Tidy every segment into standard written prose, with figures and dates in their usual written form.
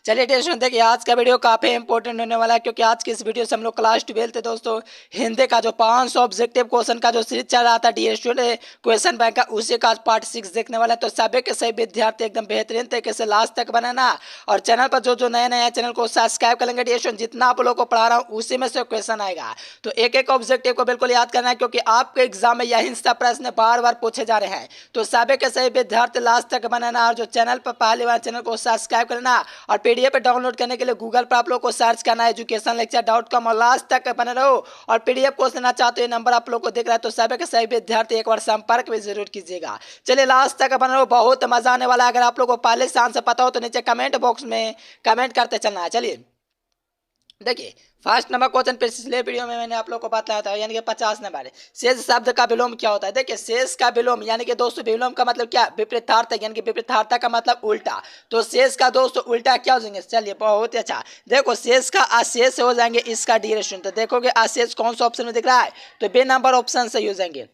चलिए टेंशन देखिए, आज का वीडियो काफ़ी इंपॉर्टेंट होने वाला है क्योंकि आज की इस वीडियो से हम लोग क्लास 12 थे दोस्तों। हिंदी का जो 500 ऑब्जेक्टिव क्वेश्चन का जो सीरीज चल रहा था डी क्वेश्चन बैंक का, उसी का आज पार्ट 6 देखने वाला है। तो सभी के सभी विद्यार्थी एकदम बेहतरीन तरीके से लास्ट तक बनाना, और चैनल पर जो जो नए नए चैनल को सब्सक्राइब कर लेंगे। डी जितना आप लोग को पढ़ा रहा हूँ उसी में से क्वेश्चन आएगा, तो एक एक ऑब्जेक्टिव को बिल्कुल याद करना है क्योंकि आपके एग्जाम में यही सब प्रश्न बार बार पूछे जा रहे हैं। तो सभी के सभी विद्यार्थी लास्ट तक बनाना, और जो चैनल पर पहली बार चैनल को सब्सक्राइब करना, और पीडीएफ डाउनलोड करने के लिए गूगल पर आप लोग को सर्च करना है educationlecture.com, और लास्ट तक बने रहो। और पीडीएफ कोर्स लेना चाहते हो, ये नंबर आप लोग को दिख रहा है, तो सभी के सभी विद्यार्थी एक बार संपर्क भी जरूर कीजिएगा। चलिए लास्ट तक बने रहो, बहुत मजा आने वाला है। अगर आप लोग को पहले से आंसर पता हो तो नीचे कमेंट बॉक्स में कमेंट करते चलना है। चलिए देखिए, फर्स्ट नंबर क्वेश्चन पिछले वीडियो में मैंने आप लोग को बताया था, यानी कि 50 नंबर है। शेष शब्द का विलोम क्या होता है? देखिए, शेष का विलोम यानी कि दोस्तों विलोम का मतलब क्या? विपरीतार्थ, यानी कि विपरीतार्थ का मतलब उल्टा। तो शेष का दोस्तों उल्टा क्या हो जाएंगे? चलिए बहुत ही अच्छा, देखो शेष का अशेष हो जाएंगे इसका ड्यूरेशन। तो देखोगे अशेष कौन सा ऑप्शन में दिख रहा है, तो बी नंबर ऑप्शन सही हो जाएंगे।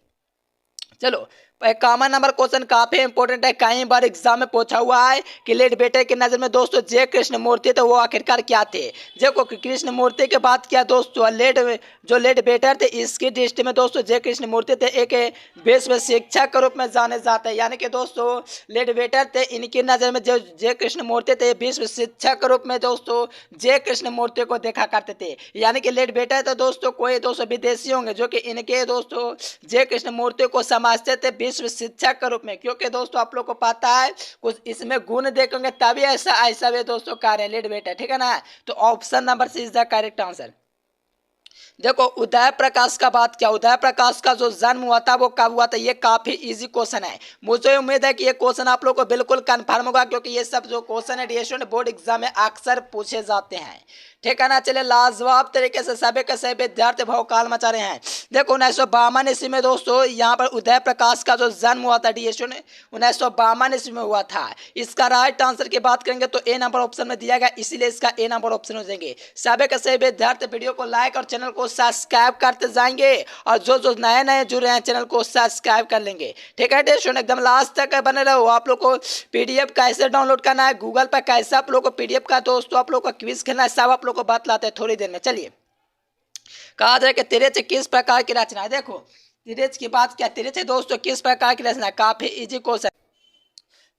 चलो एक कॉमन नंबर क्वेश्चन काफी इंपॉर्टेंट है, कई बार एग्जाम में पूछा हुआ है कि लेट बेटे की नजर में दोस्तों जय कृष्ण मूर्ति तो वो आखिरकार क्या थे? देखो कृष्ण मूर्ति के बात किया दोस्तों, जो लेट बेटर थे इसकी दृष्टि में दोस्तों जय कृष्ण मूर्ति थे एक विश्व शिक्षक के रूप में जाने जाते हैं। यानी कि दोस्तों लेट बेटर थे, इनकी नजर में जो जय कृष्ण मूर्ति थे विश्व शिक्षक के रूप में दोस्तों जय कृष्ण मूर्ति को देखा करते थे। यानी कि लेट बेटर तो दोस्तों कोई दोस्तों विदेशी होंगे जो कि इनके दोस्तों जय कृष्ण मूर्ति को समझते थे विश्व शिक्षक के रूप में, क्योंकि दोस्तों आप लोग को पता है कुछ इसमें गुण देखेंगे तभी ऐसा वे दोस्तों कार्य लेट बेटा, ठीक है ना। तो option number C is the correct answer. देखो उदय प्रकाश का बात क्या, उदय प्रकाश का जो जन्म हुआ था वो कब हुआ था? ये काफी इजी क्वेश्चन है, मुझे उम्मीद है कि ये क्वेश्चन आप लोग को बिल्कुल कंफर्म होगा क्योंकि ये सब जो क्वेश्चन है डीएसयू बोर्ड एग्जाम में अक्सर पूछे जाते हैं, ठीक है ना। चलिए लाजवाब तरीके से सभी के सभी विद्यार्थी भौकाल मचा रहे हैं। देखो 1952 ईस्वी में दोस्तों यहाँ पर उदय प्रकाश का जो जन्म हुआ था डीएसयू ने 1952 ईस्वी में हुआ था। इसका राइट आंसर की बात करेंगे तो ए नंबर ऑप्शन में दिया गया, इसीलिए इसका ए नंबर ऑप्शन हो जाएंगे। सभी के सभी विद्यार्थी वीडियो को लाइक और चैनल को सब्सक्राइब करते जाएंगे, और जो जो नए नए जुड़े हैं चैनल को सब्सक्राइब कर लेंगे, ठीक है। टेंशन एकदम लास्ट तक बने रहो। आप लोग को पीडीएफ कैसे डाउनलोड करना है, गूगल पर कैसे आप लोग को पीडीएफ का दोस्तों आप लोग को क्विज खेलना है, सब आप लोग को बतलाते हैं थोड़ी देर में। चलिए कहा जाए कि तिरछ किस प्रकार की रचना है? देखो तिरछ की बात क्या, तिरछ दोस्तों किस प्रकार की रचना? काफी इजी क्वेश्चन।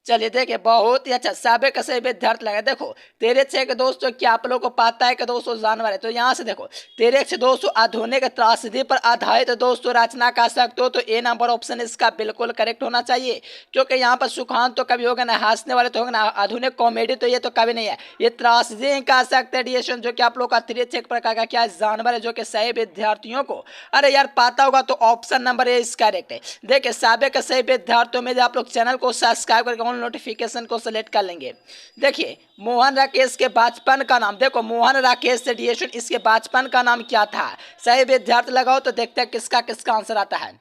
चलिए देखिए बहुत ही अच्छा, सभी का सही विद्यार्थी लगा। देखो तिरछ के दोस्तों क्या आप लोग को पता है कि दोस्तों जानवर है? तो यहाँ से देखो तिरछ दोस्तों आधुनिक त्रासदी पर आधारित दोस्तों रचना कर सकते हो, तो ए नंबर ऑप्शन इसका बिल्कुल करेक्ट होना चाहिए क्योंकि यहाँ पर सुखान तो कभी होगा ना, हंसने वाले तो होगा ना, आधुनिक कॉमेडी तो ये तो कभी नहीं है, ये त्रासदी कह सकते हैं डीएसयू जो कि आप लोग का तिरछ एक प्रकार का क्या जानवर है जो कि सही विद्यार्थियों को अरे यार पता होगा, तो ऑप्शन नंबर ए इस करेक्ट है। देखिए सभी के सही विद्यार्थियों में आप लोग चैनल को सब्सक्राइब करके नोटिफिकेशन को सिलेक्ट कर लेंगे। देखिए मोहन राकेश के बचपन का नाम, देखो मोहन राकेश से डीएसयू इसके बचपन का नाम क्या था? सही विद्यार्थी लगाओ तो देखते हैं किसका किसका आंसर आता है।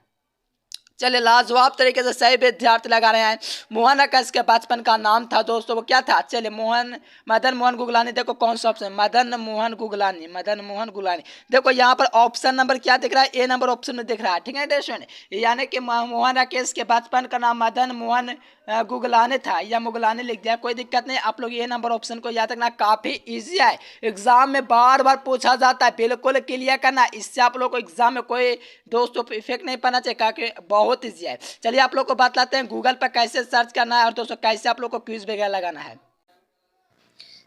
चलिए लाजवाब तरीके से सही विद्यार्थी लगा रहे हैं। मोहन राकेश के बचपन का नाम था दोस्तों वो क्या था? चलिए मदन मोहन गुगलानी। देखो कौन सा ऑप्शन? मदन मोहन गुगलानी, मदन मोहन गुगलानी। देखो यहाँ पर ऑप्शन नंबर क्या दिख रहा है? ए नंबर ऑप्शन में दिख रहा है, ठीक है टेंशन। यानी कि मोहन राकेश के बचपन का नाम मदन मोहन गुगलानी था, या मुगलानी लिख दिया, कोई दिक्कत नहीं। आप लोग ये नंबर ऑप्शन को याद रखना, काफी इजी है, एग्जाम में बार बार पूछा जाता है, बिल्कुल क्लियर करना, इससे आप लोग को एग्जाम में कोई दोस्तों इफेक्ट नहीं पड़ना चाहिए क्योंकि बहुत ईजी है। चलिए आप लोग को बतलाते हैं गूगल पर कैसे सर्च करना है और दोस्तों कैसे आप लोग को क्विज वगैरह लगाना है।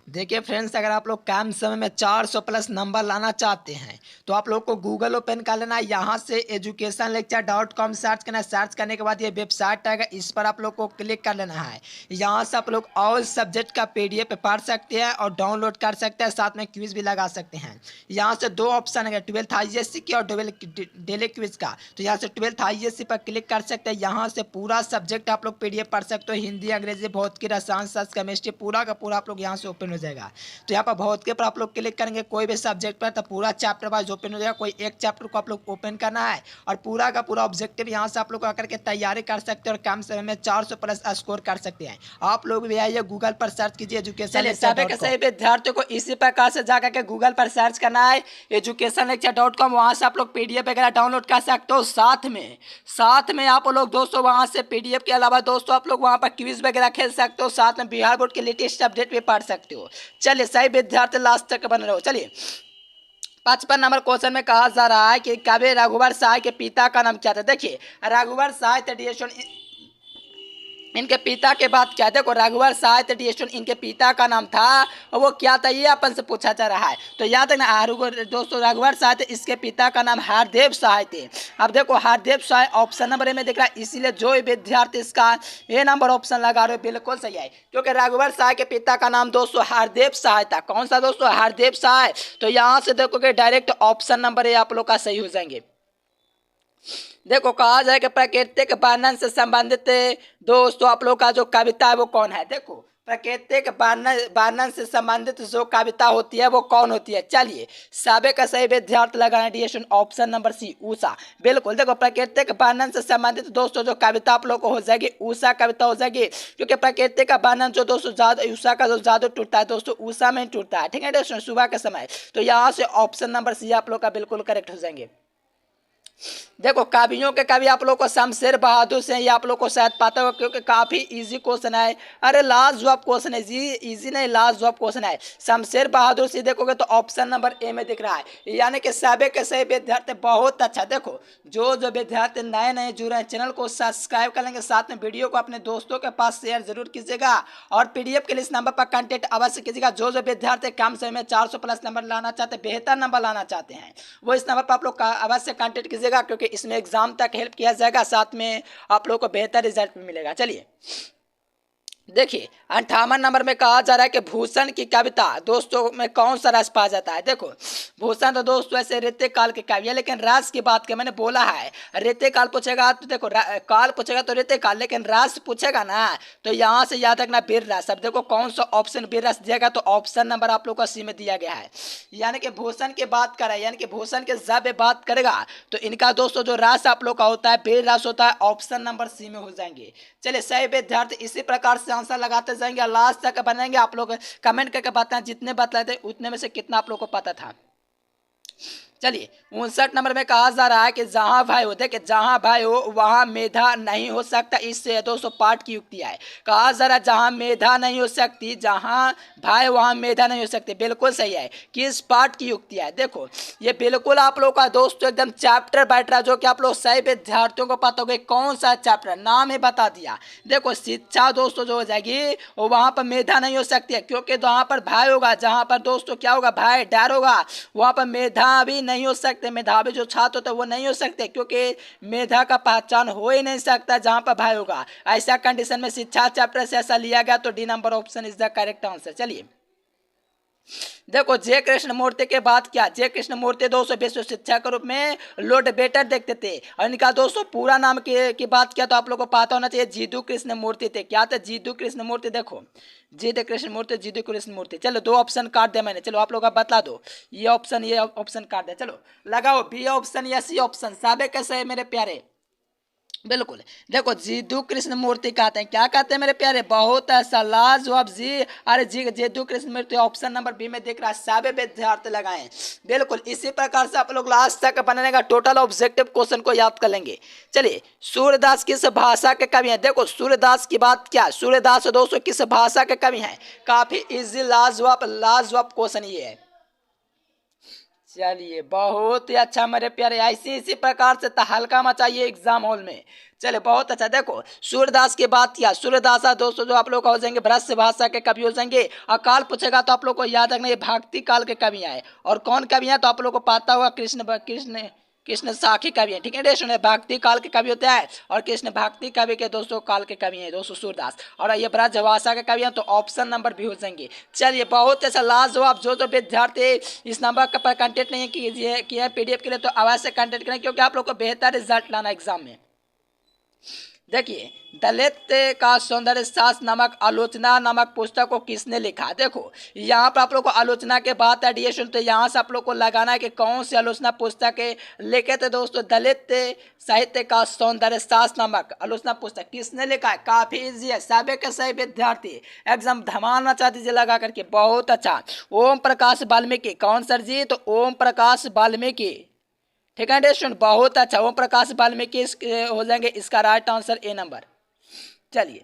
देखिए फ्रेंड्स, अगर आप लोग कम समय में 400 प्लस नंबर लाना चाहते हैं तो आप लोग को गूगल ओपन कर लेना है, यहाँ से educationlecture.com सर्च करना है। सर्च करने के बाद ये वेबसाइट आएगा, इस पर आप लोग को क्लिक कर लेना है। यहाँ से आप लोग ऑल सब्जेक्ट का पीडीएफ पढ़ सकते हैं और डाउनलोड कर सकते हैं, साथ में क्विज भी लगा सकते हैं। यहाँ से दो ऑप्शन है 12th ISC की और डेली क्विज का, तो यहाँ से 12th ISC पर क्लिक कर सकते हैं। यहाँ से पूरा सब्जेक्ट आप लोग पीडीएफ पढ़ सकते हो, हिंदी अंग्रेजी भौतिकी रसायन शास्त्र केमिस्ट्री पूरा का पूरा आप लोग यहाँ से ओपन हो जाएगा। तो यहाँ पर भौतिकी पर आप लोग क्लिक करेंगे कोई भी सब्जेक्ट पर तो पूरा चैप्टर वाइज ओपन हो जाएगा। कोई एक चैप्टर को आप लोग ओपन करना है और पूरा का पूरा ऑब्जेक्टिव यहाँ से आप लोग आकर के तैयारी कर सकते हैं और कम समय में 400 प्लस स्कोर कर सकते हैं। आप लोग भी आइए गूगल पर सर्च कीजिए एजुकेशन। सभी विद्यार्थियों को इसी प्रकार से जाकर के गूगल पर सर्च करना है educationlecture.com, वहाँ से आप लोग पीडीएफ वगैरह डाउनलोड कर सकते हो। साथ में आप लोग दोस्तों वहाँ से पीडीएफ के अलावा दोस्तों आप लोग वहाँ पर क्विज वगैरह खेल सकते हो, साथ में बिहार बोर्ड के लेटेस्ट अपडेट भी पढ़ सकते हो। दोस्तों। चलिए सही विद्यार्थी लास्ट तक बने रहो। चलिए 55 नंबर क्वेश्चन में कहा जा रहा है कि कवि रघुवर साय के पिता का नाम क्या था। देखिए रघुवर साय इनके पिता के बाद क्या, देखो रघुवर साहित्य डिएशन इनके पिता का नाम था और वो क्या था ये अपन से पूछा जा रहा है। तो याद रखना दोस्तों रघुवर साहित्य इसके पिता का नाम हरदेव साय थे। अब देखो Hardev Sai option number A में दिख रहा है, इसीलिए जो विद्यार्थी इसका ए नंबर ऑप्शन लगा रहे हो बिल्कुल सही है, क्योंकि रघुवर साय के पिता का नाम दोस्तों हरदेव साय था। कौन सा दोस्तों, हरदेव साय। तो यहाँ से देखोगे डायरेक्ट ऑप्शन नंबर ए आप लोग का सही हो जाएंगे। देखो कहा जाए कि प्राकृतिक वर्णन से संबंधित दोस्तों आप लोग का जो कविता है वो कौन है। देखो प्राकृतिक वर्णन से संबंधित जो कविता होती है वो कौन होती है। चलिए साबे का सही विद्यार्थी लगाना डिएशन ऑप्शन नंबर सी उषा। बिल्कुल देखो प्राकृतिक वर्णन से संबंधित दोस्तों जो कविता आप लोग को हो जाएगी उषा कविता हो जाएगी, क्योंकि प्राकृतिक का वर्णन जो दोस्तों जादू उषा का जो जादू टूटता है दोस्तों उषा में टूटता है। ठीक है दोस्तों, सुबह के समय। तो यहाँ से ऑप्शन नंबर सी आप लोग का बिल्कुल करेक्ट हो जाएंगे। देखो कवियों के कवि आप लोग को शमशेर बहादुर से, ये आप लोग को शायद पता होगा क्योंकि काफी इजी क्वेश्चन है। अरे लाजवाब क्वेश्चन है जी, इजी नहीं लाजवाब क्वेश्चन है। शमशेर बहादुर से देखोगे तो ऑप्शन नंबर ए में दिख रहा है, यानी कि सभी के सही विद्यार्थी बहुत अच्छा। देखो जो विद्यार्थी नए नए जुड़ रहे हैं चैनल को सब्सक्राइब कर लेंगे, साथ में वीडियो को अपने दोस्तों के पास शेयर जरूर कीजिएगा और पीडीएफ के लिए इस नंबर पर कंटेक्ट अवश्य कीजिएगा। जो विद्यार्थी कम समय में 400 प्लस नंबर लाना चाहते हैं, बेहतर नंबर लाना चाहते हैं, वो इस नंबर पर आप लोग अवश्य कंटेक्ट कीजिएगा, क्योंकि इसमें एग्जाम तक हेल्प किया जाएगा, साथ में आप लोग को बेहतर रिजल्ट भी मिलेगा। चलिए देखिए 58 नंबर में कहा जा रहा है कि भूषण की कविता दोस्तों में कौन सा रस पाया जाता है। देखो भूषण तो दोस्तों ऐसे ऋतु काल की कवि है, लेकिन रस की बात की मैंने बोला है ऋतु काल पूछेगा तो देखो काल पूछेगा तो ऋतु काल, लेकिन रस पूछेगा ना तो यहाँ से याद रखना वीर रस। अब देखो कौन सा ऑप्शन वीर रस दिया गया, तो ऑप्शन नंबर आप लोग का सी में दिया गया है, यानी कि भूषण की बात करें, यानी कि भूषण के जब बात करेगा तो इनका दोस्तों जो रस आप लोग का होता है वीर रस होता है, ऑप्शन नंबर सी में हो जाएंगे। चलिए सही विद्यार्थी इसी प्रकार से आंसर लगाते जाएंगे, लास्ट तक बनेंगे। आप लोग कमेंट करके बताएं जितने बतलाए थे उतने में से कितना आप लोग को पता था। चलिए 59 नंबर में कहा जा रहा है कि जहां भाई हो, देखिए जहां भाई हो वहां मेधा नहीं हो सकता, इससे दोस्तों पाठ की युक्ति है। कहा जा रहा है जहां मेधा नहीं हो सकती, जहां भाई वहां मेधा नहीं हो सकती, बिल्कुल सही है। किस पाठ की युक्ति है, देखो ये बिल्कुल आप लोग का दोस्तों एकदम चैप्टर बैठ रहा है, जो कि आप लोग सही विद्यार्थियों को पता होगा कौन सा चैप्टर, नाम ही बता दिया। देखो शिक्षा दोस्तों जो हो जाएगी वो वहां पर मेधा नहीं हो सकती है, क्योंकि वहां पर भाई होगा, जहां पर दोस्तों क्या होगा भाई डर होगा, वहां पर मेधा भी नहीं हो सकते, मेधावी जो छात्र होते हैं वो नहीं हो सकते, क्योंकि मेधा का पहचान हो ही नहीं सकता जहां पर भाई होगा। ऐसा कंडीशन में शिक्षा चैप्टर से ऐसा लिया गया, तो D number option is the correct answer. चलिए देखो जय कृष्ण मूर्ति के बाद क्या, जय कृष्ण मूर्ति दोस्तों विश्व शिक्षा के रूप में लॉर्ड बेटर देखते थे, और इनका दोस्तों पूरा नाम की बात किया तो आप लोगों को पता होना चाहिए जीदू कृष्ण मूर्ति थे। क्या थे, जीदू कृष्ण मूर्ति। देखो जीदू कृष्ण मूर्ति, जीदू कृष्ण मूर्ति। चलो दो ऑप्शन काट दे मैंने, चलो आप लोग बता दो, ये ऑप्शन काट दे। चलो लगाओ बी ऑप्शन या सी ऑप्शन, साबे कैसे है मेरे प्यारे। बिल्कुल देखो जीदू कृष्ण मूर्ति कहते हैं, क्या कहते हैं मेरे प्यारे, बहुत ऐसा लाजवाब जी। अरे जी जीदू कृष्ण मूर्ति ऑप्शन नंबर बी में दिख रहा है, सभी विद्यार्थी लगाएं। बिल्कुल इसी प्रकार से आप लोग लास्ट तक बनाने का टोटल ऑब्जेक्टिव क्वेश्चन को याद कर लेंगे। चलिए सूर्यदास किस भाषा के कवि हैं। देखो सूर्यदास की बात क्या, सूर्यदास दोस्तों किस भाषा के कवि हैं, काफी इजी लाजवाब क्वेश्चन ये है। चलिए बहुत ही अच्छा मेरे प्यारे, इसी प्रकार से तहलका मचाइए एग्जाम हॉल में। चलिए बहुत अच्छा। देखो सूर्यदास की बात किया, सूर्यदास दोस्तों जो आप लोग हो जाएंगे ब्रज भाषा के कवि हो जाएंगे। अकाल पूछेगा तो आप लोग को याद रखना ये भक्ति काल के कवि हैं, और कौन कवि हैं तो आप लोग को पता होगा कृष्ण साखी कवि है। ठीक है सुने, भक्ति काल के कवि होते हैं और कृष्ण भक्ति कवि के दोस्तों काल के कवि हैं दोस्तों सूरदास, और ये ब्रज भाषा के कवि हैं, तो ऑप्शन नंबर भी हो जाएंगे। चलिए बहुत ऐसा लाजवाब, जो विद्यार्थी इस नंबर पर कंटेक्ट नहीं किए पीडीएफ के लिए तो अवश्य कंटेक्ट करें, क्योंकि आप लोग को बेहतर रिजल्ट लाना एग्जाम में। देखिए दलित का सौंदर्य शास्त्र नामक आलोचना नामक पुस्तक को किसने लिखा। देखो यहाँ पर आप लोग को आलोचना के बाद एडिएशन, तो यहाँ से आप लोग को लगाना है कि कौन सी आलोचना पुस्तक लिखे थे दोस्तों। दलित साहित्य का सौंदर्य शास्त्र नामक आलोचना पुस्तक किसने लिखा है, काफी इजी है, सभी के सही विद्यार्थी एकदम धमाल मचा दीजिए लगा करके। बहुत अच्छा, ओम प्रकाश वाल्मीकि। कौन सर जी, तो ओम प्रकाश वाल्मीकि। ठीक है स्टूडेंट बहुत अच्छा, ओम प्रकाश वाल्मीकि हो जाएंगे इसका राइट आंसर ए नंबर। चलिए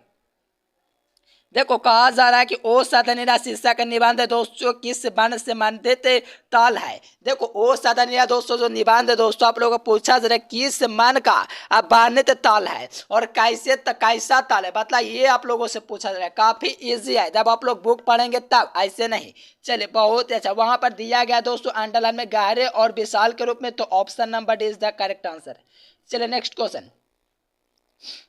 देखो कहा जा रहा है कि ओ सदनीरा शीर्षक निबंध दोस्तों किस वर्ण से संबंधित ताल है। देखो ओ सदनीरा दोस्तों जो निबंध दोस्तों आप लोगों को पूछा जा रहा है किस मन का वर्णित ताल है और कैसा ताल है, मतलब ये आप लोगों से पूछा जा रहा है। काफी इजी है, जब आप लोग बुक पढ़ेंगे तब, ऐसे नहीं। चलिए बहुत अच्छा, वहां पर दिया गया दोस्तों अंडरलाइन में गहरे और विशाल के रूप में, तो option number D is the correct answer. चलिए नेक्स्ट क्वेश्चन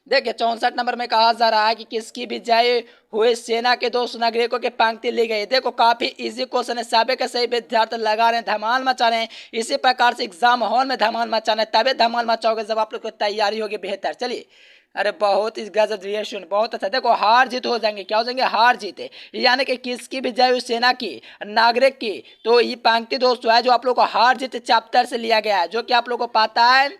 देखिए 64 नंबर में कहा जा रहा है कि किसकी भी जय हुए सेना के 200 नागरिकों की पंक्ति ली गई। देखो काफी इजी क्वेश्चन है, सभी के सही विद्यार्थी लगा रहे हैं, धमाल मचा रहे हैं। इसी प्रकार से एग्जाम हॉल में धमाल मचाना है, तभी धमाल मचाओगे जब आप लोग की तैयारी होगी बेहतर। चलिए अरे बहुत ही गजब रिएक्शन, बहुत अच्छा। देखो हार जीत हो जाएंगे, क्या हो जाएंगे, हार जीते, यानी कि किसकी भी जय हुई सेना की नागरिक की, तो ये पंक्ति दोस्तों है जो आप लोग को हार जीत चैप्टर से लिया गया है, जो कि आप लोग को पता है।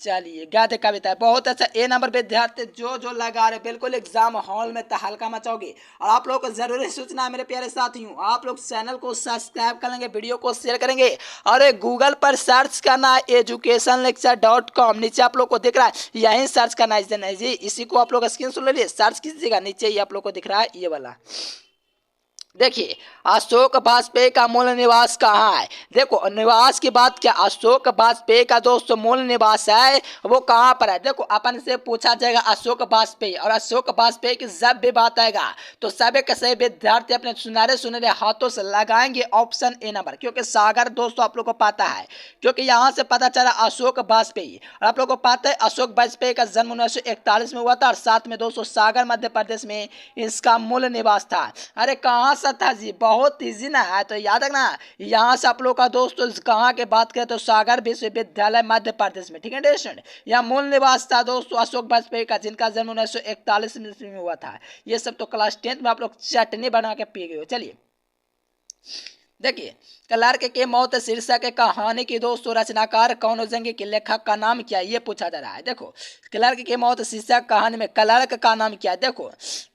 चलिए गद्य कविता है, बहुत अच्छा। ए नंबर विद्यार्थी जो लगा रहे बिल्कुल एग्जाम हॉल में तहलका मचाओगे। और आप लोग को जरूरी सूचना है मेरे प्यारे साथियों, आप लोग चैनल को सब्सक्राइब कर लेंगे, वीडियो को शेयर करेंगे और गूगल पर सर्च करना है educationlecture.com, नीचे आप लोग को दिख रहा है, यहीं सर्च करना है जी। इसी को आप लोग स्क्रीन शॉट ले लीजिए, सर्च कीजिएगा, नीचे ही आप लोग को दिख रहा है ये वाला। देखिए अशोक वाजपेयी का मूल निवास कहाँ है। देखो निवास की बात क्या, अशोक वाजपेयी का दोस्तों मूल निवास है वो कहाँ पर है। देखो अपन से पूछा जाएगा अशोक वाजपेयी, और अशोक वाजपेयी की जब भी बात आएगा तो सभी के सभी विद्यार्थी अपने सुनहरे हाथों से लगाएंगे ऑप्शन ए नंबर, क्योंकि सागर दोस्तों आप लोग को पता है, क्योंकि यहाँ से पता चला अशोक वाजपेयी। और आप लोग को पता है अशोक वाजपेयी का जन्म 1941 में हुआ था, और साथ में दोस्तों सागर मध्य प्रदेश में इसका मूल निवास था। अरे कहाँ था जी, बहुत इजी ना है, तो याद रखना। यहाँ से आप लोग का दोस्तों कहाँ के बात करें तो सागर विश्वविद्यालय मध्य प्रदेश में, ठीक है स्टूडेंट। यहाँ मूल निवास था दोस्तों अशोक वाजपेयी का, जिनका जन्म 1941 में हुआ था। ये सब तो क्लास 10 में आप लोग चटनी बना के पी गए हो। चलिए देखिए क्लार्क के मौत शीर्षक के कहानी की दोस्तों रचनाकार कौन हो जाएंगे, कि लेखक का नाम क्या है, ये पूछा जा रहा है। देखो क्लार्क के मौत शीर्षक कहानी में क्लार्क का नाम क्या है। देखो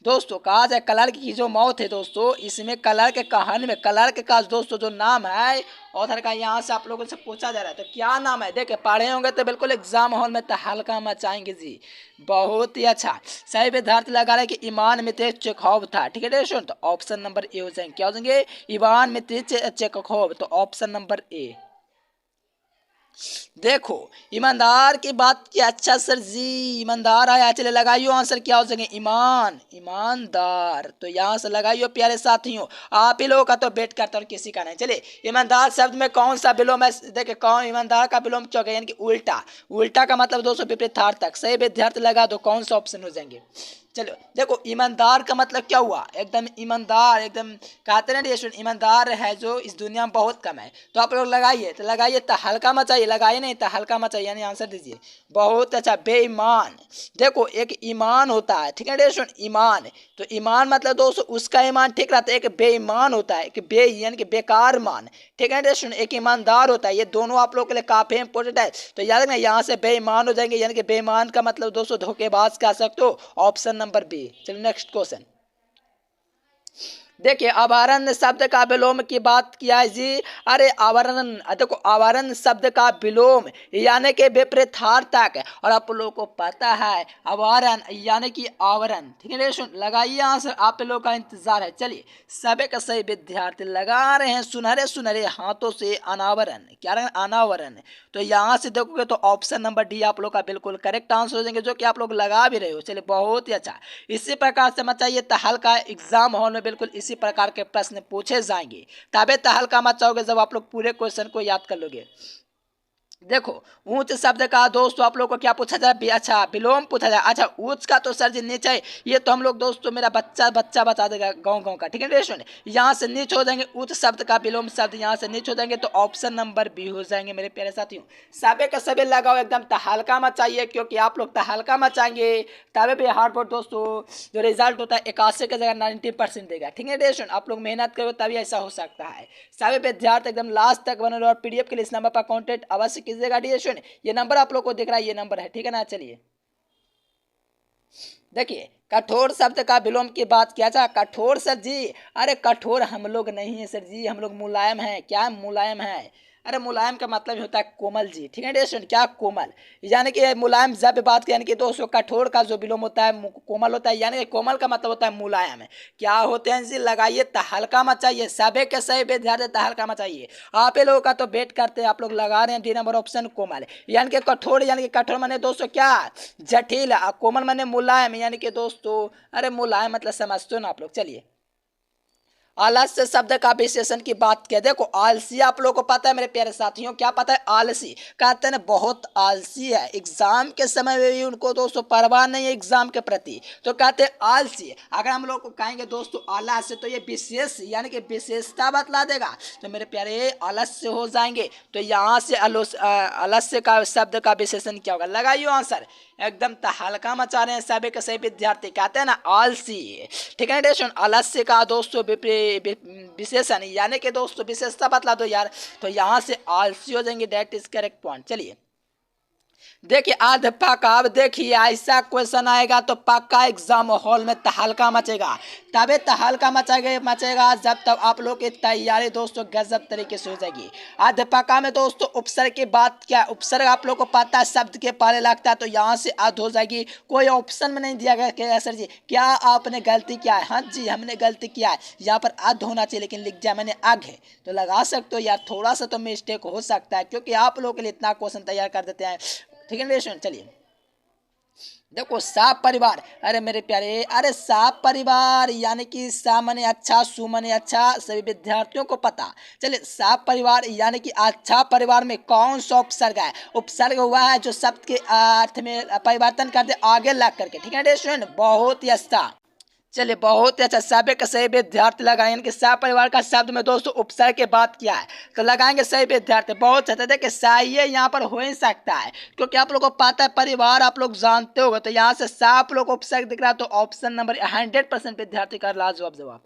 दोस्तों कहा जाए क्लार्क की जो मौत है दोस्तों, इसमें क्लार्क के कहानी में क्लार्क का दोस्तों जो नाम है ऑथर का, यहाँ से आप लोगों से पूछा जा रहा है तो क्या नाम है। देखिए पढ़े होंगे तो बिल्कुल एग्जाम हॉल में तहलका मचाएंगे जी, बहुत ही अच्छा। सही विद्यार्थी लगा रहे कि इवान मित्रिच चेखोव था, ठीक है स्टूडेंट, तो ऑप्शन नंबर ए हो जाएंगे, क्या हो जाएंगे, इवान मित्रिच चेखोव, तो ऑप्शन नंबर ए। देखो ईमानदार की बात की, अच्छा सर जी ईमानदार आया, चले लगाइयो आंसर, क्या हो सके, ईमान, ईमानदार, तो यहाँ से लगाइयो प्यारे साथियों। आप ही लोगों का तो वेट करता हूँ, किसी का नहीं। चलिए ईमानदार शब्द में कौन सा विलोम है, देखे कौन ईमानदार का विलोम चौक है, यानी कि उल्टा, उल्टा का मतलब दोस्तों विपरीतार्थक। सही विद्यार्थी लगा दो, कौन सा ऑप्शन हो जाएंगे। चलो देखो ईमानदार का मतलब क्या हुआ, एकदम ईमानदार, एकदम कहते हैं ना ईमानदार है जो इस दुनिया में बहुत कम है। तो आप लोग लगाइए, तो लगाइए तहलका मचाइए, लगाइए नहीं तहलका मचाइए, यानी आंसर दीजिए। बहुत अच्छा बेईमान, देखो एक ईमान होता है, ठीक है स्टूडेंट, ईमान, तो ईमान मतलब दोस्तों उसका ईमान ठीक रहता है, एक बेईमान होता है, एक यानी कि बेकार मान, ठीक है स्टूडेंट, एक ईमानदार होता है। ये दोनों आप लोग के लिए काफी इंपॉर्टेंट है, तो याद रखना यहाँ से बेईमान हो जाएंगे, यानी कि बेईमान का मतलब दोस्तों धोखेबाज कह सकते हो, ऑप्शन नंबर बी। चलिए नेक्स्ट क्वेश्चन देखिए आवरण शब्द का विलोम की बात किया है जी। अरे आवरण, देखो आवरण शब्द का विलोम यानी कि विपरीतार्थक, और आप लोगों को पता है आवरण यानी कि आवरण, ठीक है सुन लगाइए आंसर, आप लोगों का इंतजार है। चलिए सभी का सही विद्यार्थी लगा रहे हैं सुनहरे हाथों से अनावरण, क्या रहे अनावरण, तो यहाँ से देखोगे तो ऑप्शन नंबर डी आप लोग का बिल्कुल करेक्ट आंसर हो जाएंगे, जो कि आप लोग लगा भी रहे हो। चलिए बहुत ही अच्छा, इसी प्रकार से मचाइए तहलका, एग्जाम हॉल में बिल्कुल इसी प्रकार के प्रश्न पूछे जाएंगे, तबे तहलका मचाओगे जब आप लोग पूरे क्वेश्चन को याद कर लोगे। देखो ऊंच शब्द का दोस्तों आप लोग को क्या पूछा जाए, अच्छा विलोम पूछा जाए। अच्छा ऊंच का तो सर जी नीचे, ये तो हम लोग दोस्तों मेरा बच्चा बता देगा गांव का, ठीक है स्टूडेंट। यहाँ से नीचे हो जाएंगे ऊंच शब्द का विलोम शब्द, यहाँ से नीचे हो जाएंगे, तो ऑप्शन नंबर बी हो जाएंगे मेरे प्यारे साथियों। सभी का सभी लगाओ एकदम तहलका मचाइए, क्योंकि आप लोग तहलका मचाएंगे तभी भी हार्ड बोर्ड दोस्तों जो रिजल्ट होता है 81 की जगह 90% देगा, ठीक है स्टूडेंट। आप लोग मेहनत करो तभी ऐसा हो सकता है। सभी विद्यार्थी एकदम लास्ट तक बने रहो, और पीडीएफ के लिए इस नंबर पर कॉन्टेक्ट अवश्य कीजिएगा डियर स्टूडेंट, ये नंबर आप लोग को दिख रहा है, ये नंबर है, ठीक है ना। चलिए देखिए कठोर शब्द का विलोम की बात किया जाए, कठोर सर जी, अरे कठोर हम लोग नहीं है सर जी, हम लोग मुलायम हैं, क्या मुलायम है। अरे मुलायम का मतलब होता है कोमल जी, ठीक है स्टूडेंट, क्या कोमल, यानी कि मुलायम जब बात करें, यानी कि दोस्तों कठोर का जो विलोम होता है कोमल होता है, यानी कि कोमल का मतलब होता है मुलायम है। क्या होते हैं जी, लगाइए तहलका मचाइए, सभी के सही विद्यार्थी तहलका मचाइए। आप ही लोगों का तो वेट करते हैं, आप लोग लगा रहे हैं डी नंबर ऑप्शन कोमल, यानी कि कठोर, यानी कि कठोर माने दोस्तों क्या, जटिल, कोमल माने मुलायम, यानी कि दोस्तों अरे मुलायम मतलब समझते हो ना आप लोग। चलिए आलस्य शब्द का विशेषण की बात किया, देखो आलसी आप लोगों को पता है मेरे प्यारे साथियों, क्या पता है, आलसी, कहते हैं ना बहुत आलसी है, एग्जाम के समय में भी उनको दोस्तों परवाह नहीं है एग्जाम के प्रति, तो कहते हैं आलसी। अगर हम लोग को कहेंगे दोस्तों आलस्य, तो ये विशेष यानी कि विशेषता बतला देगा, तो मेरे प्यारे आलस्य हो जाएंगे। तो यहाँ से आलस्य का शब्द का विशेषण क्या होगा, लगाइए आंसर, एकदम तहलका मचा रहे हैं सभी के सभी विद्यार्थी, कहते हैं ना आलसी, ठीक है ना। आलस्य का दोस्तों विशेषण यानी कि दोस्तों विशेषता बतला दो यार, तो यहाँ से आलसी हो जाएंगे, डेट इज करेक्ट पॉइंट। चलिए देखिए अध्यापक, अब देखिए ऐसा क्वेश्चन आएगा तो पक्का एग्जाम हॉल में तहलका मचेगा, तबे तहलका मचेगा जब तक आप लोग की तैयारी दोस्तों गजब तरीके से हो जाएगी। अध्यापक में दोस्तों उपसर्ग की बात क्या, उपसर्ग आप लोग को पता है शब्द के पहले लगता है, तो यहाँ से अध हो जाएगी, कोई ऑप्शन में नहीं दिया गया सर जी क्या आपने गलती किया है, हाँ जी हमने गलती किया है, यहाँ पर अध होना चाहिए लेकिन लिख दिया मैंने अघ है, तो लगा सकते हो यार, थोड़ा सा तो मिस्टेक हो सकता है क्योंकि आप लोगों के लिए इतना क्वेश्चन तैयार कर देते हैं, ठीक है ना। चलिए देखो साफ परिवार, अरे मेरे प्यारे, अरे साफ परिवार यानी कि सा मने अच्छा, सु मने अच्छा, सभी विद्यार्थियों को पता। चलिए साफ परिवार यानी कि अच्छा परिवार में कौन सा उपसर्ग है, उपसर्ग हुआ है जो शब्द के अर्थ में परिवर्तन कर दे आगे लग करके, ठीक है स्टूडेंट, बहुत ही अच्छा। चलिए बहुत ही अच्छा, सभी का सही विद्यार्थी लगाएंगे कि सह परिवार का शब्द में दोस्तों उपसर्ग की बात किया है, तो लगाएंगे सही विद्यार्थी, बहुत अच्छा। देखिए सही है यहाँ पर हो ही सकता है क्योंकि आप लोग को पता है परिवार आप लोग जानते होगा, तो यहाँ से सह आप लोग को उपसर्ग दिख रहा है, तो ऑप्शन नंबर 100% विद्यार्थी का लाजवाब जवाब।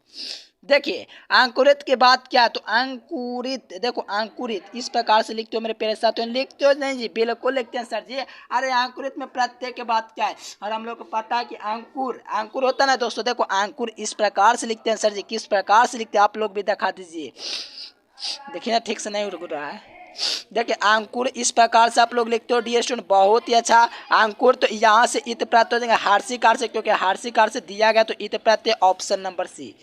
देखिए अंकुरित की बात क्या है, तो अंकुरित, देखो अंकुरित इस प्रकार से लिखते हो मेरे प्यारे साथियों, लिखते हो नहीं जी, बिल्कुल लिखते हैं सर जी। अरे अंकुरित में प्रत्यय की बात क्या है, और हम लोग को पता है कि अंकुर, अंकुर होता है ना दोस्तों, देखो अंकुर इस प्रकार से लिखते हैं सर जी, किस प्रकार से लिखते हैं आप लोग भी दिखा दीजिए, देखिए ना ठीक से नहीं रुक रहा है। देखिए अंकुर इस प्रकार से आप लोग लिखते हो डियर स्टूडेंट, बहुत ही अच्छा। अंकुर तो यहाँ से इत प्रत्यय हो जाएगा हार्षिकार से, क्योंकि हार्षिकार से दिया गया तो इत प्रत्यय, ऑप्शन नंबर सी।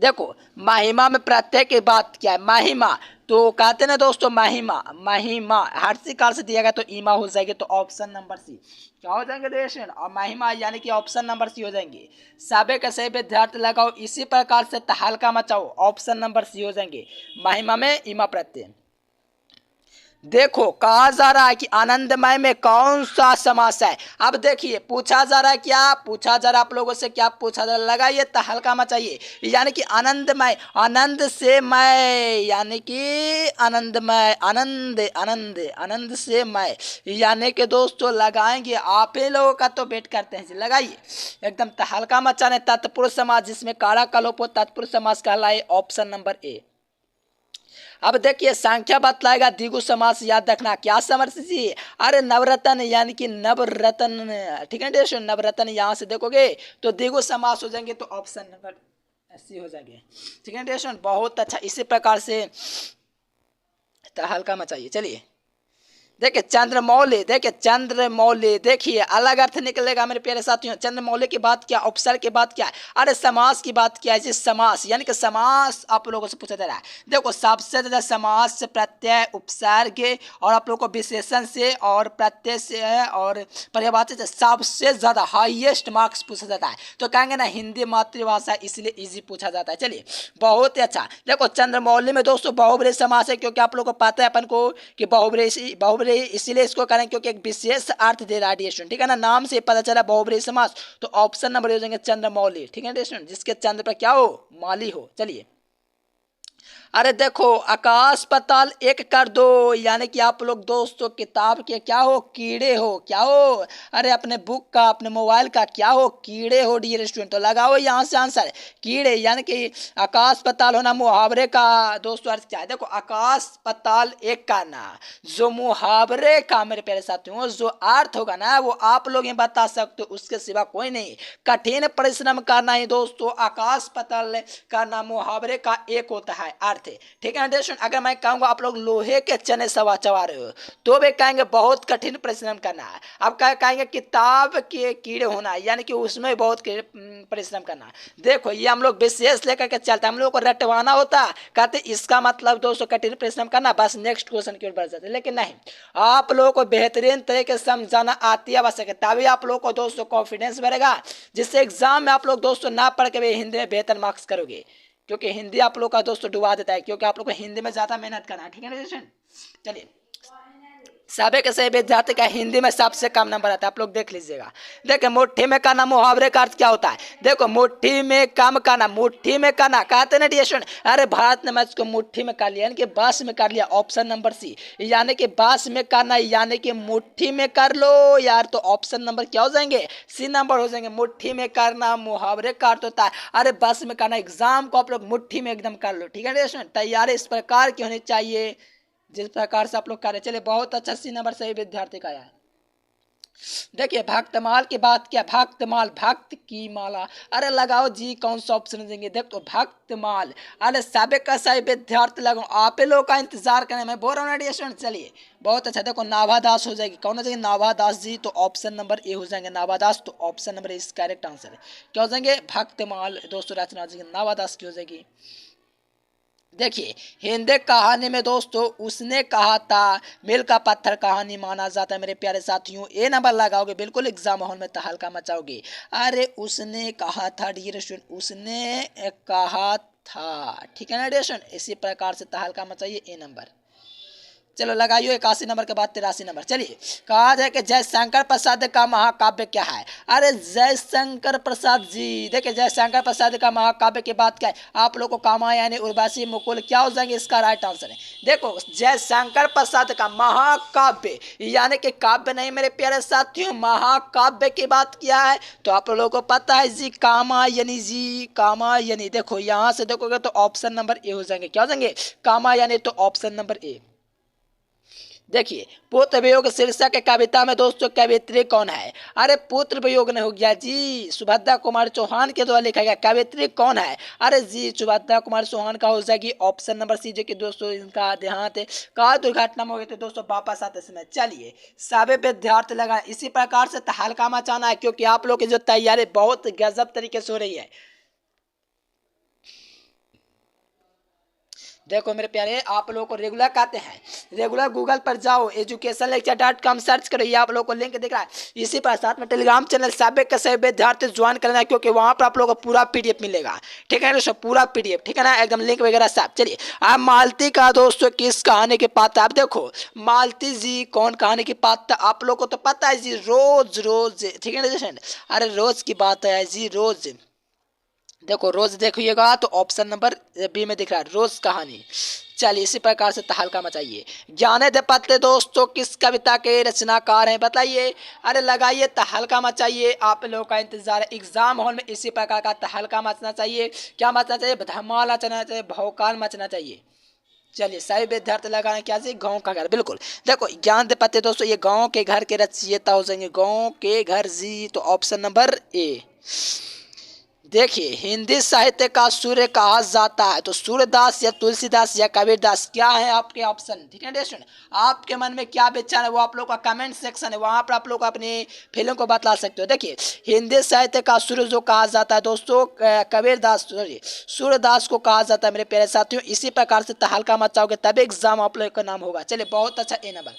देखो महिमा में प्रत्यय की बात क्या है, महिमा, तो कहते ना दोस्तों महिमा, महिमा हर्षिकार से दिया गया तो ईमा हो जाएगी, तो ऑप्शन नंबर सी क्या हो जाएंगे देशन, और महिमा यानी कि ऑप्शन नंबर सी हो जाएंगे। सबे का सही विद्यार्थी लगाओ, इसी प्रकार से तहलका मचाओ, ऑप्शन नंबर सी हो जाएंगे, महिमा में ईमा प्रत्यय। देखो कहा जा रहा है कि आनंदमय में कौन सा समास है, अब देखिए पूछा जा रहा है, क्या पूछा जा रहा है आप लोगों से, क्या पूछा जा रहा है, लगाइए तहलका मचाइए, यानी कि आनंदमय, आनंद से मय, यानी कि आनंदमय, आनंद आनंद आनंद से मय, यानी कि दोस्तों लगाएंगे, आप ही लोगों का तो वेट करते हैं, लगाइए एकदम तहलका मचाने, तत्पुरुष समास जिसमें कारा का लोप हो तत्पुरुष समास कहलाए, ऑप्शन नंबर ए। अब देखिए संख्या बतलाएगा द्विगु समास, याद रखना क्या समझ जी, अरे नवरत्न यानी कि नवरत्न, ठीक है देश, नवरत्न यहाँ से देखोगे तो द्विगु समास हो जाएंगे, तो ऑप्शन नंबर सी हो जाएंगे, ठीक है देश, बहुत अच्छा। इसी प्रकार से हल्का मचाइए। चलिए देखिए चंद्रमौली, देखिए चंद्रमौली, देखिए अलग अर्थ निकलेगा मेरे प्यारे साथियों। चंद्रमौली की बात क्या, उपसर्ग की बात क्या है, अरे समास की बात क्या है जी, समास यानी कि समास आप लोगों से पूछा जा रहा है। देखो सबसे ज्यादा समास से प्रत्यय, उपसर्ग और आप लोगों को विशेषण से और प्रत्यय से और पर्यायवाची से सबसे ज्यादा हाईएस्ट मार्क्स पूछा जाता है, तो कहेंगे ना हिंदी मातृभाषा इसलिए इजी पूछा जाता है। चलिए बहुत ही अच्छा। देखो चंद्रमौली में दोस्तों बहुब्रीहि समास है, क्योंकि आप लोगों को पता है अपन को कि बहुब्रीहि इसीलिए इसको करें क्योंकि एक विशेष अर्थ दे रहा है, ठीक है ना, नाम से पता चला बहुब्रीहि समास, तो ऑप्शन नंबर हो जाएंगे चंद्रमौली, ठीक है स्टूडेंट, जिसके चंद्र पर क्या हो, माली हो। चलिए अरे देखो आकाश पाताल एक कर दो, यानी कि आप लोग दोस्तों किताब के क्या हो, कीड़े हो, क्या हो, अरे अपने बुक का अपने मोबाइल का क्या हो, कीड़े हो डियर स्टूडेंट, तो लगाओ यहाँ से आंसर कीड़े, यानी कि आकाश पाताल होना मुहावरे का दोस्तों अर्थ क्या है। देखो आकाश पाताल एक करना, जो मुहावरे का मेरे प्यारे साथियों जो अर्थ होगा ना वो आप लोग ही बता सकते हो, उसके सिवा कोई नहीं। कठिन परिश्रम करना ही दोस्तों आकाश पाताल करना मुहावरे का एक होता है, है अर्थ, ठीक है ना दोस्तों। अगर मैं कहूँगा आप लोग लोहे के चने सवा चबा रहे हो तो भी कहेंगे बहुत कठिन परिश्रम करना है। अब कहेंगे किताब के कीड़े होना है, यानी कि उसमें बहुत परिश्रम करना है। देखो ये हम लोग विशेष लेकर के चलते, हम लोग को रटवाना होता, कहते इसका मतलब दोस्तों कठिन परिश्रम करना, बस नेक्स्ट क्वेश्चन की ओर बढ़ जाते। लेकिन नहीं, आप लोगों को बेहतरीन तरीके से समझाना आती आवश्यक है, तभी आप लोगों को दोस्तों कॉन्फिडेंस बढ़ेगा, जिससे एग्जाम में आप लोग दोस्तों ना पढ़ के भी हिंदी में बेहतर मार्क्स करोगे। क्योंकि हिंदी आप लोग का दोस्तों डुबा देता है, क्योंकि आप लोग को हिंदी में ज्यादा मेहनत करना है, ठीक है ना। चलिए सभी के सही विद्यार्थी का हिंदी में सबसे कम नंबर आता है, आप लोग देख लीजिएगा। देखिए मुट्ठी में करना, मुहावरे का अर्थ क्या होता है? देखो मुट्ठी में काम करना, मुट्ठी में करना कहते ना डिएशन, अरे भारत ने मैच को मुट्ठी में कर लिया, यानी कि बास में कर लिया, ऑप्शन नंबर सी, यानी कि बास में करना यानी कि मुट्ठी में कर लो यार, तो ऑप्शन नंबर क्या हो जाएंगे? सी नंबर हो जाएंगे। मुट्ठी में करना मुहावरे का अर्थ होता है अरे बस में करना, एग्जाम को आप लोग मुट्ठी में एकदम कर लो, ठीक है डिएशन। तैयारी इस प्रकार की होनी चाहिए जिस प्रकार से आप लोग कर रहे। चलिए बहुत अच्छा, सी नंबर सही विद्यार्थी का आया है। देखिए भक्तमाल की बात क्या, भक्तमाल भक्त की माला, अरे लगाओ जी कौन सा ऑप्शन देंगे? देखो भक्तमाल, अरे सबे का सही विद्यार्थी लगाओ, आप लोग का इंतजार करें, मैं बोल रहा हूँ स्टूडेंट। चलिए बहुत अच्छा, देखो नाभादास हो जाएगी, कौन हो जाएगी? नाभादास जी, तो ऑप्शन नंबर ए हो जाएंगे नाभादास, तो ऑप्शन नंबर ए इस करेक्ट आंसर है। क्या हो जाएंगे? भक्तमाल दोस्तों रचना हो जाएगी, नाभादास की हो जाएगी। देखिए हिंदी कहानी में दोस्तों उसने कहा था मील का पत्थर कहानी माना जाता है मेरे प्यारे साथियों, ए नंबर लगाओगे बिल्कुल एग्जाम माहौल में तहलका मचाओगे। अरे उसने कहा था डियर स्टूडेंट, उसने कहा था, ठीक है ना डियर स्टूडेंट, इसी प्रकार से तहलका मचाइए, ए नंबर। चलो लगाइए 81 नंबर के बाद 83 नंबर। चलिए कहा जाए कि जयशंकर प्रसाद का महाकाव्य क्या है? अरे जयशंकर प्रसाद जी, देखिए जयशंकर प्रसाद का महाकाव्य की बात क्या है? आप लोग को कामायनी उर्वशी मुकुल क्या हो जाएंगे? इसका राइट आंसर है। देखो जयशंकर प्रसाद का महाकाव्य, यानी कि काव्य नहीं मेरे प्यारे साथियों, महाकाव्य की बात किया है, तो आप लोगों को पता है जी कामायनी जी, कामायनी। देखो यहाँ से देखोगे तो ऑप्शन नंबर ए हो जाएंगे, क्या हो जाएंगे? कामायनी, तो ऑप्शन नंबर ए। देखिए पुत्र वियोग शीर्षक के कविता में दोस्तों कवित्री कौन है? अरे पुत्र वियोग नहीं हो गया जी, सुभद्रा कुमार चौहान के द्वारा लिखा गया। कवित्री कौन है? अरे जी सुभद्रा कुमार चौहान का हो जाएगी ऑप्शन नंबर सी, जो कि दोस्तों इनका देहांत कार दुर्घटना में हो गए थे दोस्तों, वापस आते समय। चलिए सभी विद्यार्थी लगाए, इसी प्रकार से तहलका मचाना है, क्योंकि आप लोग की जो तैयारी बहुत गजब तरीके से हो रही है। देखो मेरे प्यारे, आप लोगों को रेगुलर कहते हैं, रेगुलर गूगल पर जाओ educationlecture.com सर्च करो, ये आप लोगों को लिंक दिख रहा है। इसी पर साथ में टेलीग्राम चैनल सभी के सभी विद्यार्थी ज्वाइन करना, क्योंकि वहां पर आप लोगों को पूरा पीडीएफ मिलेगा, ठीक है दोस्तों, पूरा पीडीएफ, ठीक है ना, एकदम लिंक वगैरह सब। चलिए आप मालती का दोस्तों किस कहानी के पात्र? आप देखो मालती जी कौन कहानी की पात्र? आप लोग को तो पता है जी, रोज रोज, ठीक है ना। अरे रोज की बात है जी, रोज। देखो रोज देखिएगा तो ऑप्शन नंबर बी में दिख रहा है, रोज कहानी। चलिए इसी प्रकार से तहलका मचाइए। ज्ञानेंद्र पत्रे दोस्तों किस कविता के रचनाकार हैं? बताइए। अरे लगाइए, तहलका मचाइए, आप लोगों का इंतजार है। एग्जाम हॉल में इसी प्रकार का तहलका मचना चाहिए। क्या मचना चाहिए? धमाल मचना चाहिए, भौकाल मचना चाहिए। चलिए सभी विद्यार्थी लगाने क्या चाहिए? गाँव का घर, बिल्कुल। देखो ज्ञानेंद्र पत्रे दोस्तों ये गाँव के घर के रचयिता हो जाएंगे, गाँव के घर जी, तो ऑप्शन नंबर ए। देखिए हिंदी साहित्य का सूर्य कहा जाता है, तो सूर्यदास या तुलसीदास या कबीरदास, क्या है आपके ऑप्शन? ठीक है स्टूडेंट, आपके मन में क्या विचार है वो आप लोग का कमेंट सेक्शन है, वहां पर आप लोग अपनी फीलिंग को बतला सकते हो। देखिए हिंदी साहित्य का सूर्य जो कहा जाता है दोस्तों कबीरदास, सॉरी सूर्यदास को कहा जाता है मेरे प्यारे साथियों। इसी प्रकार से तहलका मचाओगे तभी एग्जाम आप लोग का नाम होगा। चलिए बहुत अच्छा, ए नंबर।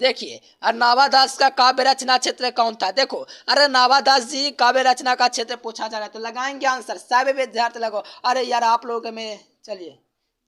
देखिए और नावादास का काव्य रचना क्षेत्र कौन था? देखो अरे नावादास जी काव्य रचना का क्षेत्र पूछा जा रहा है, तो लगाएंगे आंसर, सभी विद्यार्थी लगो। अरे यार आप लोग में, चलिए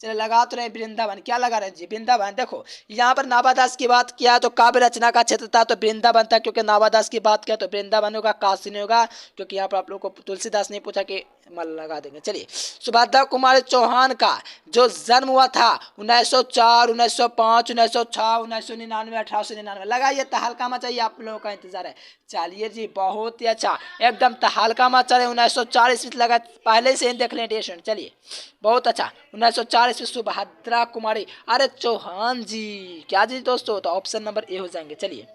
चलिए लगा तो रहे वृंदावन, क्या लगा रहे जी? वृंदावन। देखो यहाँ पर नावादास की बात किया तो काव्य रचना का क्षेत्र था, तो वृंदावन था, क्योंकि नावादास की बात किया तो वृंदावन होगा, काशी नहीं होगा, क्योंकि यहाँ पर आप लोग को तुलसीदास ने पूछा कि मल लगा देंगे। चलिए सुभद्रा कुमारी चौहान का जो जन्म हुआ था 1904, 1905, 1906, 1999, 1899, लगाइए, तहलका मचाइए, आप लोगों का इंतजार है। चलिए जी बहुत ही अच्छा, एकदम तहलका मचा रहे। 1904 ईस्वी लगा, पहले से ही देख लें टेंशन। चलिए बहुत अच्छा, 1904 ईस्वी सुभद्रा कुमारी, अरे चौहान जी, क्या जी दोस्तों, तो ऑप्शन नंबर ए हो जाएंगे। चलिए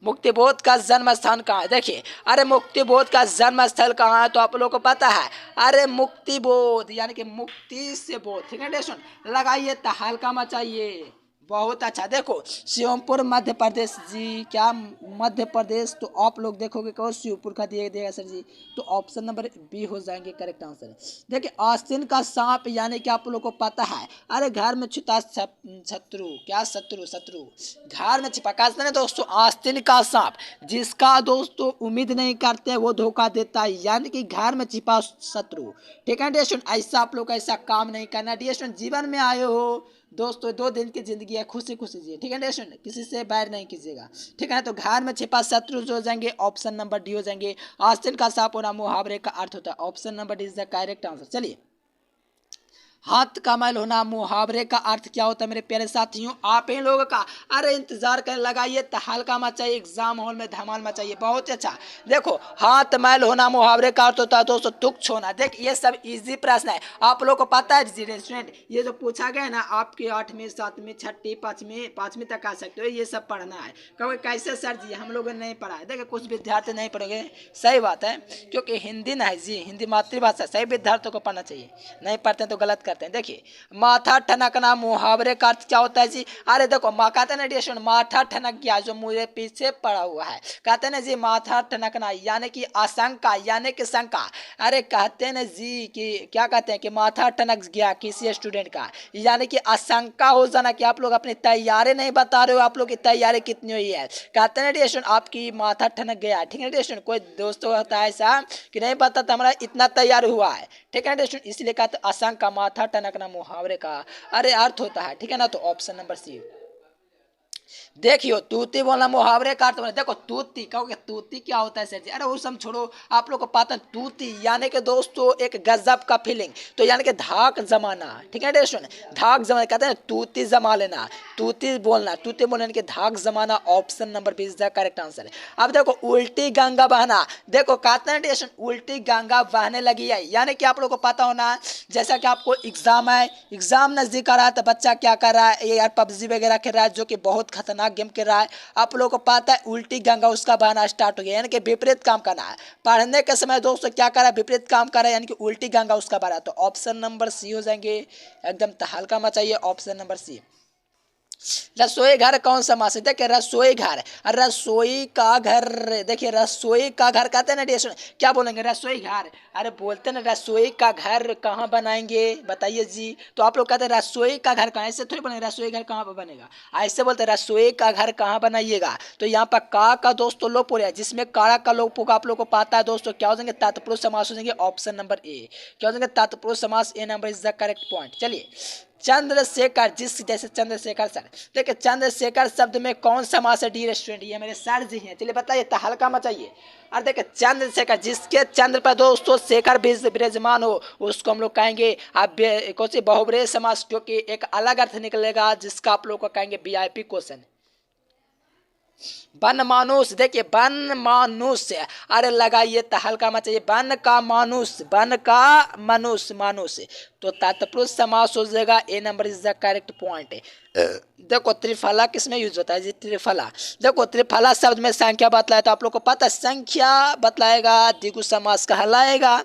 मुक्तिबोध का जन्म स्थान कहाँ है? देखिए, अरे मुक्तिबोध का जन्म स्थल कहाँ है तो आप लोगों को पता है। अरे मुक्तिबोध यानी कि मुक्ति से बोध, ठीक है स्टूडेंट, लगाइए तहलका मचाइए। बहुत अच्छा। देखो शिवपुर मध्य प्रदेश जी, क्या मध्य प्रदेश, तो आप लोग देखोगे कहो शिवपुर का दिए देगा सर जी, तो ऑप्शन नंबर बी हो जाएंगे करेक्ट आंसर। देखिए आस्तीन का सांप यानी कि आप लोग को पता है, अरे घर में छिपा शत्रु, क्या शत्रु, शत्रु घर में छिपा, कहते हैं दोस्तों आस्तीन का सांप, जिसका दोस्तों उम्मीद नहीं करते वो धोखा देता है, यानी कि घर में छिपा शत्रु। ठीक है डियर स्टूडेंट, ऐसा आप लोग ऐसा काम नहीं करना डियर स्टूडेंट। जीवन में आए हो दोस्तों, 2 दिन की जिंदगी है, खुशी खुशी जिए, ठीक है डियर स्टूडेंट, किसी से बैर नहीं कीजिएगा, ठीक है। तो घर में छिपा शत्रु जो हो जाएंगे ऑप्शन नंबर डी हो जाएंगे। आस्तीन का सांप होना मुहावरे का अर्थ होता है, option number D is the correct answer. चलिए, हाथ का मैल होना मुहावरे का अर्थ क्या होता है मेरे प्यारे साथियों, आप इन लोगों का अरे इंतजार कर लगाइए, तहलका मचाइए, एग्जाम हॉल में धमाल मचाइए। बहुत अच्छा। देखो हाथ मैल होना मुहावरे का अर्थ होता है दोस्तों तुच्छ होना। देख ये सब इजी प्रश्न है, आप लोग को पता है स्टूडेंट, ये जो पूछा गया है ना आपके 8वीं 7वीं 6वीं 5वीं तक आ सकते हो, ये सब पढ़ना है। कहोगे कैसे सर जी, हम लोगों ने नहीं पढ़ा है। देखिए कुछ विद्यार्थी नहीं पढ़ेंगे, सही बात है, क्योंकि हिंदी ना है जी, हिंदी मातृभाषा, सही विद्यार्थियों को पढ़ना चाहिए, नहीं पढ़ते हैं तो गलत करते हैं। देखिए माथा ठनकना मुहावरे का अर्थ क्या होता है जी, अरे देखो कहते हैं ना डियर, माथा ठनक गया जो मुझे पीछे पड़ा हुआ है, कहते हैं ना जी माथा ठनकना यानी कि आशंका यानी कि शंका। अरे कहते हैं ना जी कि क्या कहते हैं कि माथा ठनक गया किसी स्टूडेंट का, यानी कि आशंका हो जाना कि आप लोग अपनी तैयारी नहीं बता रहे हो, आप लोग की तैयारी कितनी हुई है। कहते हैं ना डियर आपकी माथा ठनक गया, ठीक है डियर। कोई दोस्तों होता है ऐसा कि नहीं बताता हमारा इतना तैयार हुआ है, ठीक है डियर, इसलिए कहते आशंका माथा ठनकना मुहावरे का अरे अर्थ होता है, ठीक है ना। तो ऑप्शन नंबर सी। देखियो तूती बोलना मुहावरे का अर्थ। देखो तूती, कहोगे तूती क्या होता है सर जी, अरे वो सब छोड़ो, आप लोग को पता है तूती यानी कि दोस्तों एक गजब का फीलिंग, तो यानी कि धाक जमाना, ठीक है दोस्तों, धाक जमाना, कहते हैं तूती जमा लेना, तूती बोलना, तूती बोलने के धाक जमाना, option number B is the correct answer. अब देखो उल्टी गंगा बहना, देखो कहते हैं दोस्तों उल्टी गंगा बहने लगी है, यानी कि आप लोग को पता होना जैसा कि आपको एग्जाम है, एग्जाम नजदीक आ रहा है तो बच्चा क्या कर रहा है, ये यार पबजी वगैरह खेल रहा है जो कि बहुत खतरनाक गेम खेल रहा है। आप लोगों को पता है उल्टी गंगा उसका बहना स्टार्ट हो गया, यानी कि विपरीत काम करना है। पढ़ने के समय दोस्तों क्या कर रहा है, विपरीत काम कर रहा है, यानी कि उल्टी गंगा उसका बह रहा है। तो ऑप्शन नंबर सी हो जाएंगे, एकदम तहलका मचाइए, ऑप्शन नंबर सी। रसोई घर कौन सा मास है, देखिए रसोई घर, रसोई का घर, देखिए रसोई का घर कहते हैं ना डियर, क्या बोलेंगे रसोई घर, अरे बोलते ना रसोई का घर कहाँ बनाएंगे बताइए जी, तो आप लोग कहते हैं रसोई का घर कहाँ, ऐसे थोड़ी बनेगा, रसोई घर कहाँ पर बनेगा, ऐसे बोलते हैं रसोई का घर कहाँ बनाइएगा। तो यहाँ पर का दोस्तों लोप हो रहा है, जिसमें काड़ा का लोप होगा, आप लोग को पता है दोस्तों क्या हो जाएंगे, तत्पुरुष समास हो जाएंगे, ऑप्शन नंबर ए क्या हो जाएंगे, तत्पुरुष समास, A number is the correct point. चलिए चंद्रशेखर, जिस जैसे चंद्रशेखर सर, देखिए चंद्रशेखर शब्द में कौन सा मास है डी रेस्टोरेंट, ये मेरे सर जी हैं, चलिए बताइए तहलका मचाइए। और देखिए चंद्रशेखर, जिसके चंद्र पर दोस्तों शेखर विराजमान हो उसको हम लोग कहेंगे आप कौन सी बहुब्रेय समास, क्योंकि एक अलग अर्थ निकलेगा जिसका आप लोग को कहेंगे वीआईपी क्वेश्चन। बन मानुष, देखिए बन मानुष, अरे लगाइए तहलका मचाइए, बन का मानुष, बन का मनुष्य, मानुष, तो तत्पुरुष समास हो जाएगा, A number is the correct point. देखो त्रिफला किसमें यूज होता है जी, त्रिफला, देखो त्रिफला शब्द में संख्या बतलाए तो आप लोग को पता है संख्या बतलाएगा, द्विगु समास कहलाएगा।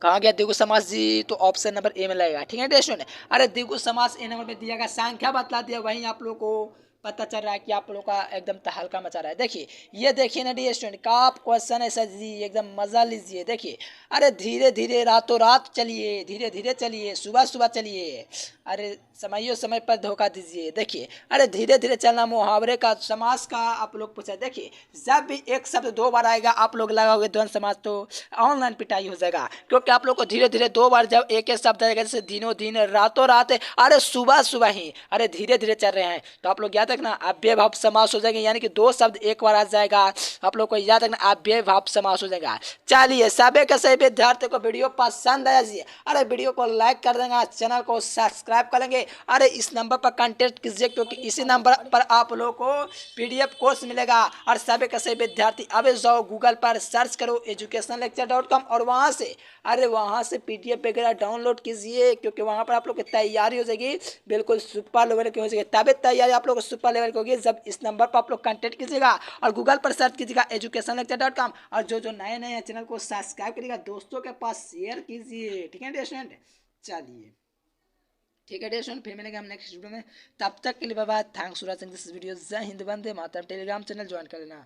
कहाँ गया द्विगु समास जी, तो ऑप्शन नंबर ए में लगेगा, ठीक है स्टूडेंट। अरे द्विगु समास ए नंबर में दिया गया, संख्या बतला दिया, वहीं आप लोग को पता चल रहा है कि आप लोगों का एकदम तहलका मचा रहा है। देखिए ये देखिए ना डी स्टूडेंट का आप क्वेश्चन है सर जी, एकदम मजा लीजिए। देखिए अरे धीरे धीरे रातों रात चलिए, धीरे धीरे चलिए, सुबह सुबह चलिए, अरे समय पर धोखा दीजिए। देखिए अरे धीरे धीरे चलना मुहावरे का समास का आप लोग पूछा। देखिए जब भी एक शब्द 2 बार आएगा आप लोग लगाओगे द्वंद्व समास तो ऑनलाइन पिटाई हो जाएगा, क्योंकि आप लोग को धीरे धीरे 2 बार जब एक शब्द आएगा, जैसे दिनों दिन, रातों रात, अरे सुबह सुबह ही, अरे धीरे धीरे चल रहे हैं, तो आप लोग याद रखना अव्ययभाव समास हो जाएंगे, यानी कि 2 शब्द एक बार आ जाएगा, आप लोग को याद रखना अव्ययभाव समास हो जाएगा। चलिए सभी के सभी विद्यार्थियों को वीडियो पसंद आया जी, अरे वीडियो को लाइक कर देंगे, चैनल को सब्सक्राइब कर लेंगे, अरे इस नंबर पर कांटेक्ट कीजिए, क्योंकि इसी नंबर पर आप लोगों को PDF कोर्स मिलेगा। और सभी के सभी विद्यार्थी अब जाओ गूगल पर सर्च करो educationlecture.com और वहाँ से PDF वगैरह डाउनलोड कीजिए, क्योंकि वहाँ पर आप लोग की तैयारी हो जाएगी बिल्कुल सुपर लेवल की हो जाएगी। तभी तैयारी आप लोग को सुपर लेवल की होगी जब इस नंबर पर आप लोग कांटेक्ट कीजिएगा और गूगल पर सर्च कीजिएगा educationlecture.com। और जो नए नए चैनल को सब्सक्राइब करिएगा, दोस्तों के पास शेयर कीजिए। ठीक है डियर स्टूडेंट, चलिए ठीक है डियर स्टूडेंट, फिर मिलेंगे हम नेक्स्ट वीडियो में। तब तक के लिए bye bye, thanks for watching this video. जय हिंद, वंदे मातरम। टेलीग्राम चैनल ज्वाइन कर लेना।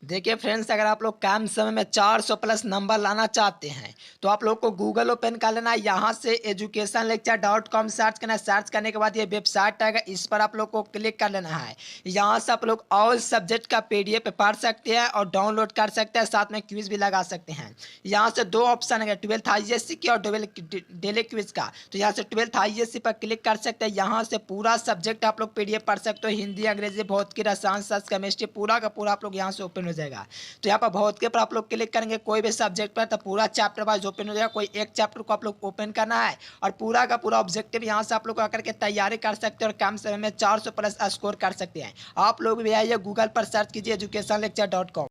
देखिए फ्रेंड्स, अगर आप लोग कम समय में 400 प्लस नंबर लाना चाहते हैं तो आप लोग को गूगल ओपन कर लेना है। यहाँ से educationlecture.com सर्च करना है। सर्च करने के बाद ये वेबसाइट आएगा, इस पर आप लोग को क्लिक कर लेना है। यहाँ से आप लोग ऑल सब्जेक्ट का PDF पढ़ सकते हैं और डाउनलोड कर सकते हैं, साथ में क्विज भी लगा सकते हैं। यहाँ से दो ऑप्शन है, 12th ISC की और डेली क्विज का। तो यहाँ से 12th ISC पर क्लिक कर सकते हैं। यहाँ से पूरा सब्जेक्ट आप लोग PDF पढ़ सकते हो, हिंदी, अंग्रेजी, भौतिकी, रसायन शास्त्र, केमिस्ट्री, पूरा का पूरा आप लोग यहाँ से ओपन हो जाएगा। तो यहाँ पर भौतिकी पर आप लोग क्लिक करेंगे कोई भी सब्जेक्ट पर, तो पूरा चैप्टर वाइज ओपन हो जाएगा। कोई एक चैप्टर को आप लोग ओपन करना है और पूरा का पूरा ऑब्जेक्टिव यहाँ से आप लोग आकर के तैयारी कर सकते हैं और कम समय में 400 प्लस स्कोर कर सकते हैं। आप लोग भी आइए गूगल पर सर्च कीजिए educationlecture.com।